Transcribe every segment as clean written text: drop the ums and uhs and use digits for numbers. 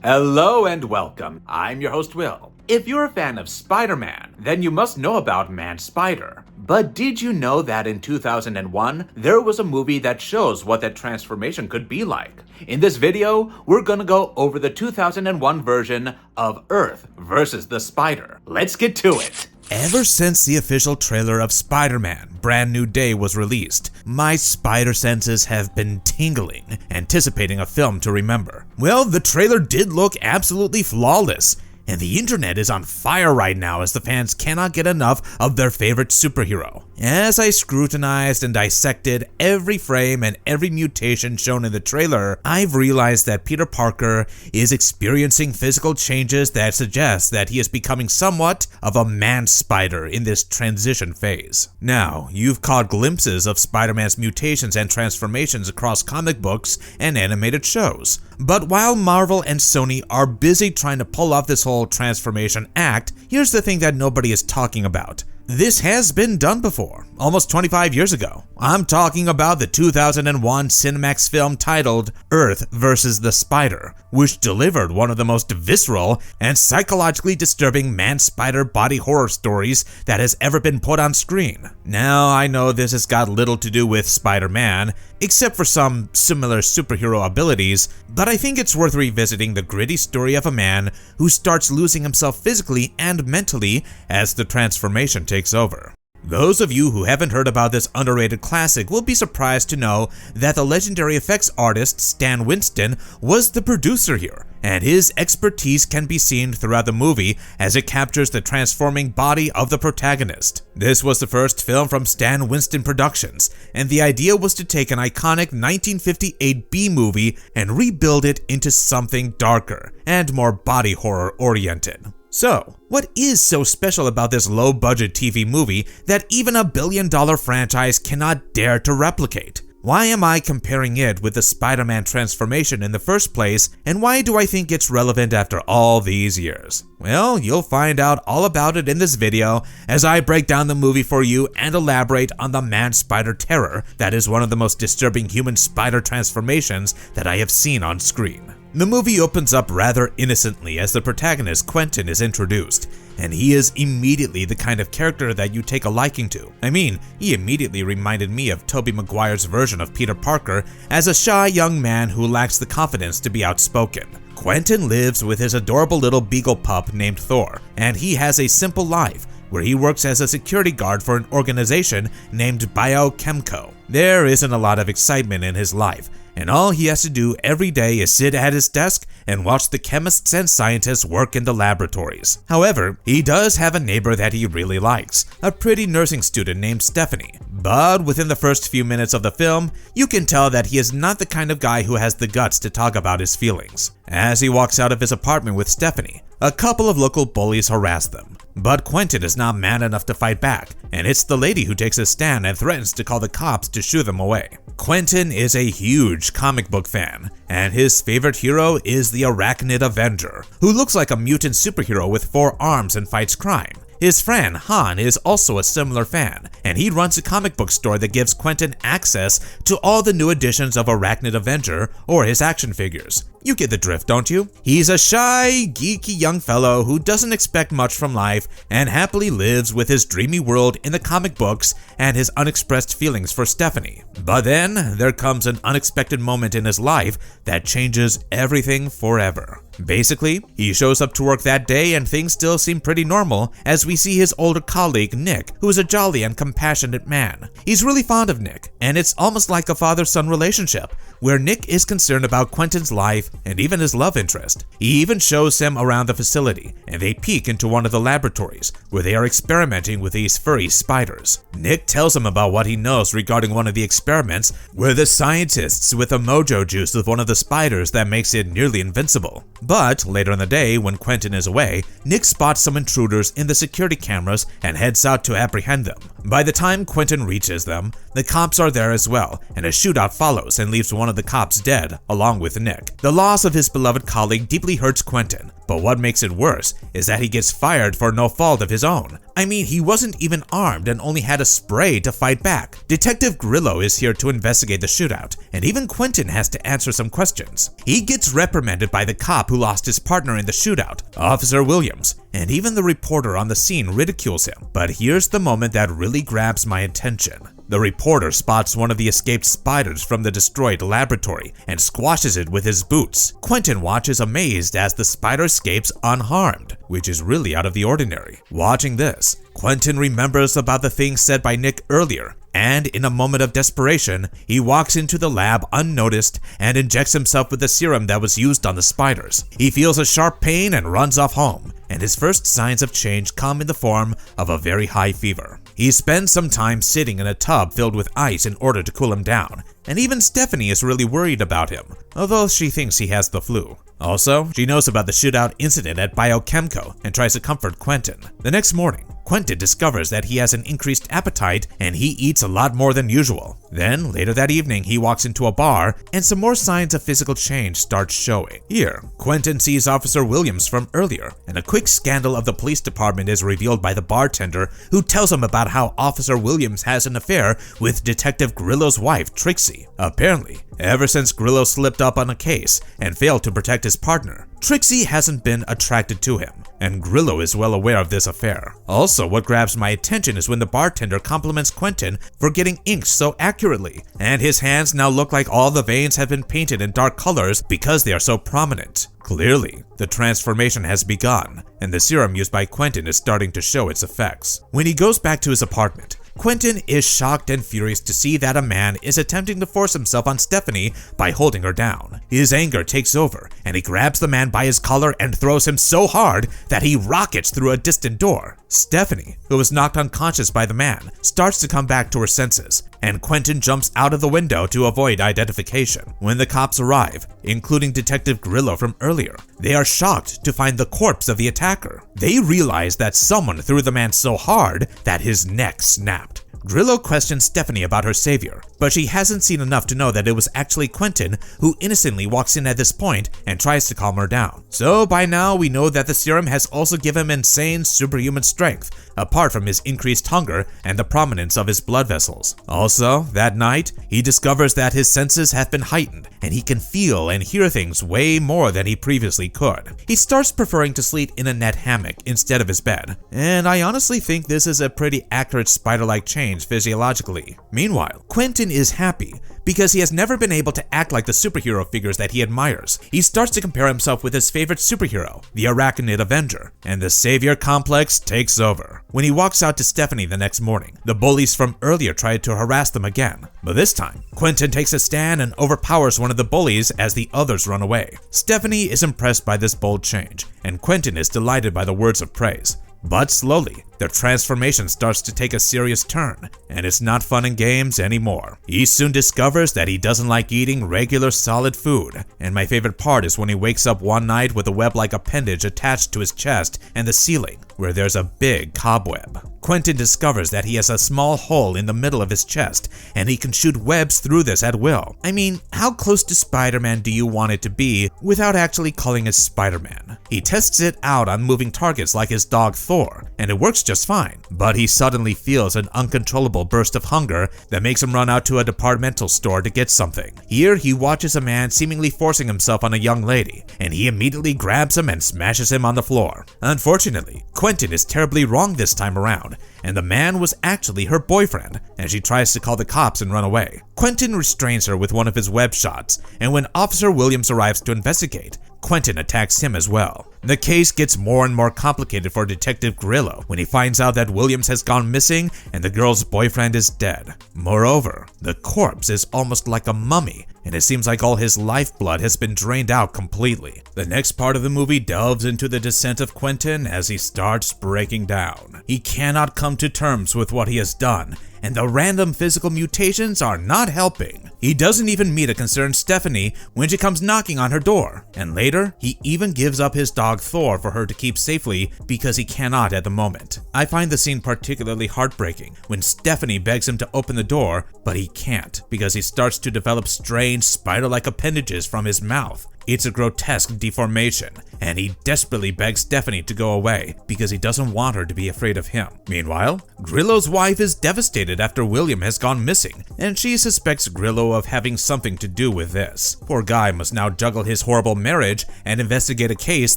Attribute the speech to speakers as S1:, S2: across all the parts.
S1: Hello and welcome. I'm your host Will. If you're a fan of Spider-Man, then you must know about Man-Spider. But did you know that in 2001, there was a movie that shows what that transformation could be like? In this video, we're gonna go over the 2001 version of Earth versus the Spider. Let's get to it.
S2: Ever since the official trailer of Spider-Man Brand New Day was released, my spider senses have been tingling, anticipating a film to remember. Well, the trailer did look absolutely flawless, and the internet is on fire right now as the fans cannot get enough of their favorite superhero. As I scrutinized and dissected every frame and every mutation shown in the trailer, I've realized that Peter Parker is experiencing physical changes that suggest that he is becoming somewhat of a man-spider in this transition phase. Now, you've caught glimpses of Spider-Man's mutations and transformations across comic books and animated shows. But while Marvel and Sony are busy trying to pull off this whole transformation act, here's the thing that nobody is talking about. This has been done before, almost 25 years ago. I'm talking about the 2001 Cinemax film titled Earth versus the Spider, which delivered one of the most visceral and psychologically disturbing man-spider body horror stories that has ever been put on screen. Now, I know this has got little to do with Spider-Man, except for some similar superhero abilities, but I think it's worth revisiting the gritty story of a man who starts losing himself physically and mentally as the transformation takes over. Those of you who haven't heard about this underrated classic will be surprised to know that the legendary effects artist Stan Winston was the producer here, and his expertise can be seen throughout the movie as it captures the transforming body of the protagonist. This was the first film from Stan Winston Productions, and the idea was to take an iconic 1958 B-movie and rebuild it into something darker and more body horror oriented. So, what is so special about this low-budget TV movie that even a billion-dollar franchise cannot dare to replicate? Why am I comparing it with the Spider-Man transformation in the first place, and why do I think it's relevant after all these years? Well, you'll find out all about it in this video as I break down the movie for you and elaborate on the man-spider terror that is one of the most disturbing human spider transformations that I have seen on screen. The movie opens up rather innocently as the protagonist Quentyn is introduced, and he is immediately the kind of character that you take a liking to. I mean, he immediately reminded me of Tobey Maguire's version of Peter Parker as a shy young man who lacks the confidence to be outspoken. Quentyn lives with his adorable little beagle pup named Thor, and he has a simple life where he works as a security guard for an organization named Biochemco. There isn't a lot of excitement in his life, and all he has to do every day is sit at his desk and watch the chemists and scientists work in the laboratories. However, he does have a neighbor that he really likes, a pretty nursing student named Stephanie. But within the first few minutes of the film, you can tell that he is not the kind of guy who has the guts to talk about his feelings. As he walks out of his apartment with Stephanie, a couple of local bullies harass them. But Quentyn is not man enough to fight back, and it's the lady who takes a stand and threatens to call the cops to shoo them away. Quentyn is a huge comic book fan, and his favorite hero is the Arachnid Avenger, who looks like a mutant superhero with 4 arms and fights crime. His friend Han is also a similar fan, and he runs a comic book store that gives Quentyn access to all the new editions of Arachnid Avenger or his action figures. You get the drift, don't you? He's a shy, geeky young fellow who doesn't expect much from life and happily lives with his dreamy world in the comic books and his unexpressed feelings for Stephanie. But then, there comes an unexpected moment in his life that changes everything forever. Basically, he shows up to work that day and things still seem pretty normal as we see his older colleague Nick, who is a jolly and compassionate man. He's really fond of Nick, and it's almost like a father-son relationship, where Nick is concerned about Quentyn's life and even his love interest. He even shows him around the facility, and they peek into one of the laboratories, where they are experimenting with these furry spiders. Nick tells him about what he knows regarding one of the experiments, where the scientists with a mojo juice with one of the spiders that makes it nearly invincible. But later in the day, when Quentyn is away, Nick spots some intruders in the security cameras and heads out to apprehend them. By the time Quentyn reaches them, the cops are there as well, and a shootout follows and leaves one of the cops dead, along with Nick. The loss of his beloved colleague deeply hurts Quentyn, But what makes it worse is that he gets fired for no fault of his own. I mean, he wasn't even armed and only had a spray to fight back. Detective Grillo is here to investigate the shootout, and even Quentyn has to answer some questions. He gets reprimanded by the cop who lost his partner in the shootout, Officer Williams, and even the reporter on the scene ridicules him. But here's the moment that really grabs my attention. The reporter spots one of the escaped spiders from the destroyed laboratory and squashes it with his boots. Quentyn watches amazed as the spider escapes unharmed, which is really out of the ordinary. Watching this, Quentyn remembers about the things said by Nick earlier, and in a moment of desperation, he walks into the lab unnoticed and injects himself with the serum that was used on the spiders. He feels a sharp pain and runs off home, and his first signs of change come in the form of a very high fever. He spends some time sitting in a tub filled with ice in order to cool him down, and even Stephanie is really worried about him, although she thinks he has the flu. Also, she knows about the shootout incident at Biochemco and tries to comfort Quentyn. The next morning, Quentyn discovers that he has an increased appetite and he eats a lot more than usual. Then, later that evening, he walks into a bar and some more signs of physical change start showing. Here, Quentyn sees Officer Williams from earlier, and a quick scandal of the police department is revealed by the bartender who tells him about how Officer Williams has an affair with Detective Grillo's wife, Trixie. Apparently, ever since Grillo slipped up on a case and failed to protect his partner, Trixie hasn't been attracted to him, and Grillo is well aware of this affair. Also, what grabs my attention is when the bartender compliments Quentyn for getting inked so accurately, and his hands now look like all the veins have been painted in dark colors because they are so prominent. Clearly, the transformation has begun, and the serum used by Quentyn is starting to show its effects. When he goes back to his apartment, Quentyn is shocked and furious to see that a man is attempting to force himself on Stephanie by holding her down. His anger takes over, and he grabs the man by his collar and throws him so hard that he rockets through a distant door. Stephanie, who was knocked unconscious by the man, starts to come back to her senses, and Quentyn jumps out of the window to avoid identification. When the cops arrive, including Detective Grillo from earlier, they are shocked to find the corpse of the attacker. They realize that someone threw the man so hard that his neck snapped. Grillo questions Stephanie about her savior, but she hasn't seen enough to know that it was actually Quentyn who innocently walks in at this point and tries to calm her down. So by now we know that the serum has also given him insane superhuman strength, apart from his increased hunger and the prominence of his blood vessels. Also, that night, he discovers that his senses have been heightened and he can feel and hear things way more than he previously could. He starts preferring to sleep in a net hammock instead of his bed, and I honestly think this is a pretty accurate spider-like change physiologically. Meanwhile, Quentyn is happy because he has never been able to act like the superhero figures that he admires. He starts to compare himself with his favorite superhero, the Arachnid Avenger, and the savior complex takes over. When he walks out to Stephanie the next morning, the bullies from earlier try to harass them again, but this time, Quentyn takes a stand and overpowers one of the bullies as the others run away. Stephanie is impressed by this bold change, and Quentyn is delighted by the words of praise. But slowly, their transformation starts to take a serious turn, and it's not fun and games anymore. He soon discovers that he doesn't like eating regular solid food, and my favorite part is when he wakes up one night with a web-like appendage attached to his chest and the ceiling, where there's a big cobweb. Quentyn discovers that he has a small hole in the middle of his chest, and he can shoot webs through this at will. I mean, how close to Spider-Man do you want it to be without actually calling it Spider-Man? He tests it out on moving targets like his dog Thor, and it works just fine. But he suddenly feels an uncontrollable burst of hunger that makes him run out to a departmental store to get something. Here, he watches a man seemingly forcing himself on a young lady, and he immediately grabs him and smashes him on the floor. Unfortunately, Quentyn is terribly wrong this time around, and the man was actually her boyfriend, and she tries to call the cops and run away. Quentyn restrains her with one of his web shots, and when Officer Williams arrives to investigate, Quentyn attacks him as well. The case gets more and more complicated for Detective Grillo when he finds out that Williams has gone missing and the girl's boyfriend is dead. Moreover, the corpse is almost like a mummy, and it seems like all his lifeblood has been drained out completely. The next part of the movie delves into the descent of Quentyn as he starts breaking down. He cannot come to terms with what he has done, and the random physical mutations are not helping. He doesn't even meet a concerned Stephanie when she comes knocking on her door, and later, he even gives up his dog Thor for her to keep safely because he cannot at the moment. I find the scene particularly heartbreaking when Stephanie begs him to open the door, but he can't because he starts to develop strange spider-like appendages from his mouth. It's a grotesque deformation, and he desperately begs Stephanie to go away because he doesn't want her to be afraid of him. Meanwhile, Grillo's wife is devastated after William has gone missing, and she suspects Grillo of having something to do with this. Poor guy must now juggle his horrible marriage and investigate a case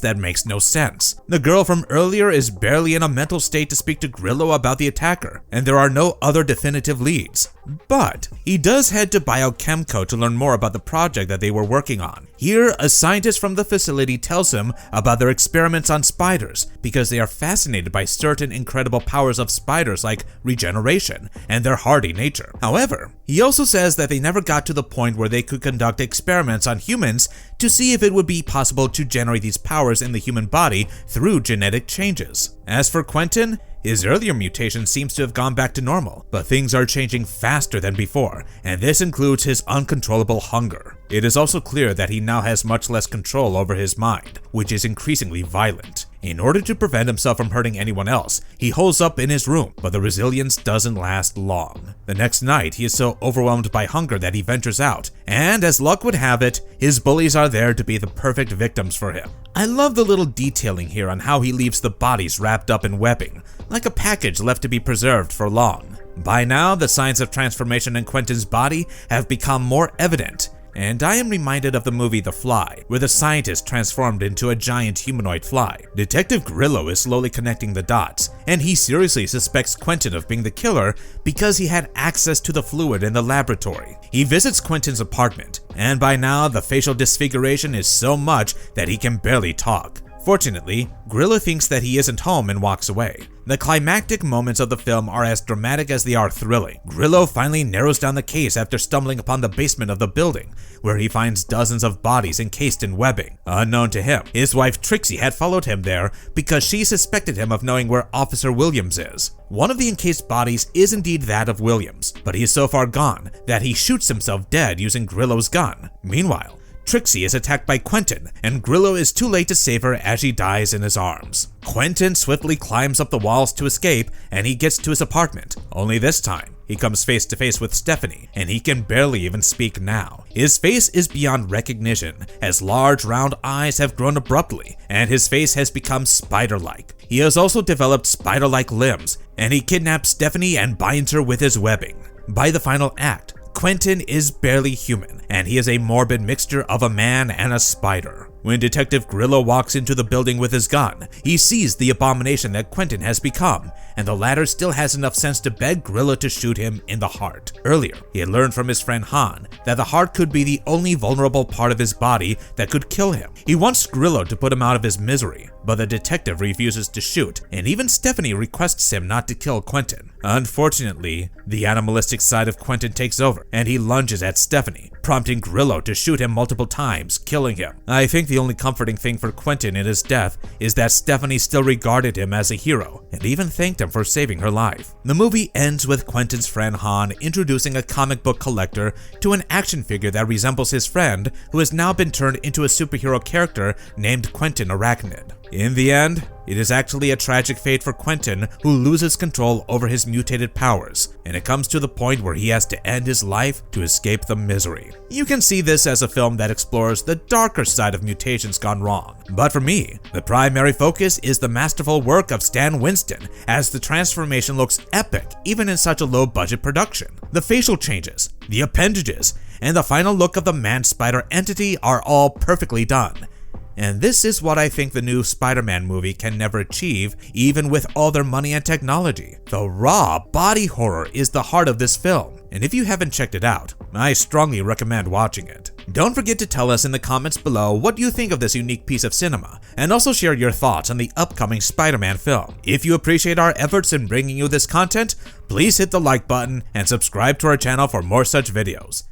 S2: that makes no sense. The girl from earlier is barely in a mental state to speak to Grillo about the attacker, and there are no other definitive leads. But he does head to Biochemco to learn more about the project that they were working on. Here, a scientist from the facility tells him about their experiments on spiders because they are fascinated by certain incredible powers of spiders like regeneration and their hardy nature. However, he also says that they never got to the point where they could conduct experiments on humans to see if it would be possible to generate these powers in the human body through genetic changes. As for Quentyn, his earlier mutation seems to have gone back to normal, but things are changing faster than before, and this includes his uncontrollable hunger. It is also clear that he now has much less control over his mind, which is increasingly violent. In order to prevent himself from hurting anyone else, he holes up in his room, but the resilience doesn't last long. The next night, he is so overwhelmed by hunger that he ventures out, and as luck would have it, his bullies are there to be the perfect victims for him. I love the little detailing here on how he leaves the bodies wrapped up in webbing, like a package left to be preserved for long. By now, the signs of transformation in Quentyn's body have become more evident, and I am reminded of the movie The Fly, where the scientist transformed into a giant humanoid fly. Detective Grillo is slowly connecting the dots, and he seriously suspects Quentyn of being the killer because he had access to the fluid in the laboratory. He visits Quentyn's apartment, and by now the facial disfiguration is so much that he can barely talk. Fortunately, Grillo thinks that he isn't home and walks away. The climactic moments of the film are as dramatic as they are thrilling. Grillo finally narrows down the case after stumbling upon the basement of the building, where he finds dozens of bodies encased in webbing. Unknown to him, his wife Trixie had followed him there because she suspected him of knowing where Officer Williams is. One of the encased bodies is indeed that of Williams, but he is so far gone that he shoots himself dead using Grillo's gun. Meanwhile, Trixie is attacked by Quentyn, and Grillo is too late to save her as she dies in his arms. Quentyn swiftly climbs up the walls to escape, and he gets to his apartment. Only this time, he comes face to face with Stephanie, and he can barely even speak now. His face is beyond recognition, as large round eyes have grown abruptly, and his face has become spider-like. He has also developed spider-like limbs, and he kidnaps Stephanie and binds her with his webbing. By the final act, Quentyn is barely human, and he is a morbid mixture of a man and a spider. When Detective Grillo walks into the building with his gun, he sees the abomination that Quentyn has become, and the latter still has enough sense to beg Grillo to shoot him in the heart. Earlier, he had learned from his friend Han that the heart could be the only vulnerable part of his body that could kill him. He wants Grillo to put him out of his misery, but the detective refuses to shoot, and even Stephanie requests him not to kill Quentyn. Unfortunately, the animalistic side of Quentyn takes over, and he lunges at Stephanie, prompting Grillo to shoot him multiple times, killing him. I think the only comforting thing for Quentyn in his death is that Stephanie still regarded him as a hero, and even thanked him for saving her life. The movie ends with Quentyn's friend Han introducing a comic book collector to an action figure that resembles his friend, who has now been turned into a superhero character named Quentyn Arachnid. In the end, it is actually a tragic fate for Quentyn, who loses control over his mutated powers, and it comes to the point where he has to end his life to escape the misery. You can see this as a film that explores the darker side of mutations gone wrong. But for me, the primary focus is the masterful work of Stan Winston, as the transformation looks epic even in such a low-budget production. The facial changes, the appendages, and the final look of the man-spider entity are all perfectly done. And this is what I think the new Spider-Man movie can never achieve, even with all their money and technology. The raw body horror is the heart of this film, and if you haven't checked it out, I strongly recommend watching it. Don't forget to tell us in the comments below what you think of this unique piece of cinema, and also share your thoughts on the upcoming Spider-Man film. If you appreciate our efforts in bringing you this content, please hit the like button and subscribe to our channel for more such videos.